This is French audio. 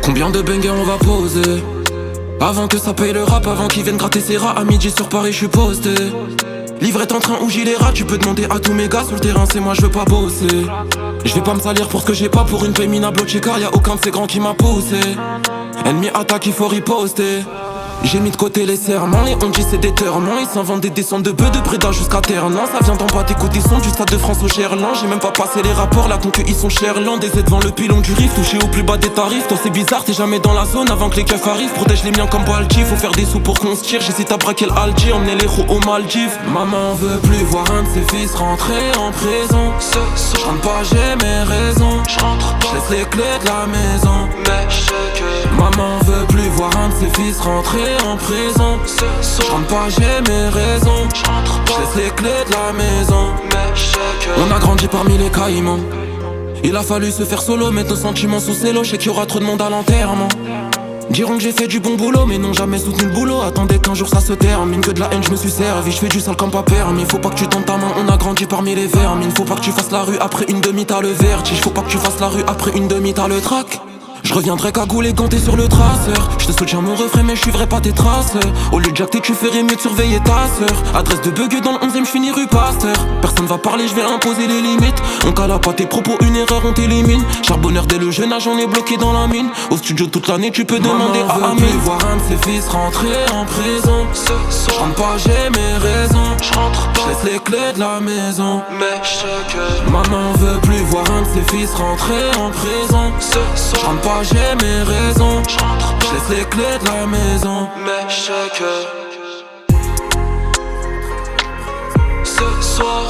Combien de bangers on va poser avant que ça paye le rap, avant qu'ils viennent gratter ses rats. À midi sur Paris je suis posté. Livrette en train ou gilet rat, tu peux demander à tous mes gars sur le terrain, c'est moi je veux pas bosser. Je vais pas me salir pour ce que j'ai pas, pour une paye minable car y'a aucun de ces grands qui m'a poussé. Ennemi attaque, il faut riposter. J'ai mis de côté les serments, les on dit c'est des terments. Ils s'inventent des descentes de bœufs de Bréda jusqu'à Terre. Non, ça vient d'en bas, t'écoutes des sons du stade de France au Cherland. J'ai même pas passé les rapports, la conque ils sont chers. Des aides devant le pilon du riff, touché au plus bas des tarifs. Toi c'est bizarre, t'es jamais dans la zone avant que les keufs arrivent. Protège les miens comme Balti, faut faire des sous pour qu'on se tire. J'hésite à braquer l'Algi, emmener les roues aux Maldives. Maman veut plus voir un de ses fils rentrer en prison. Je rentre pas, j'ai mes raisons. Je laisse les clés de la maison. Mais je sais que maman veut plus voir un de ses fils rentrer en prison. Je rentre pas, j'ai mes raisons. Je laisse les clés de la maison. On a grandi parmi les caïmans. Il a fallu se faire solo, mettre nos sentiments sous cello. Je sais qu'il y aura trop de monde à l'enterrement. Diront que j'ai fait du bon boulot, mais n'ont jamais soutenu le boulot. Attendez qu'un jour ça se termine, que de la haine je me suis servi. Je fais du sale comme pas permis. Faut pas que tu tentes ta main, on a grandi parmi les vermines. Faut pas que tu fasses la rue, après une demi t'as le vertige. Faut pas que tu fasses la rue, après une demi t'as le trac. Je reviendrai cagoulé ganté sur le traceur. Je te soutiens mon refrain mais je suivrai pas tes traces. Au lieu de jacter tu ferais mieux de surveiller ta sœur. Adresse de bugueux dans le 11ème, je finis rue Pasteur. Personne va parler, je vais imposer les limites. On cala pas tes propos, une erreur on t'élimine. Charbonneur dès le jeune âge, on est bloqué dans la mine. Au studio toute l'année tu peux demander à Amine. Plus voir un de ses fils rentrer en prison. Je rentre pas, j'ai mes raisons. Je laisse les clés de la maison. Mais je sais que maman veut plus voir un de ses fils rentrer en prison. Je rentre pas, j'ai mes raisons. Je laisse les clés de la maison. Mais je sais que ce soir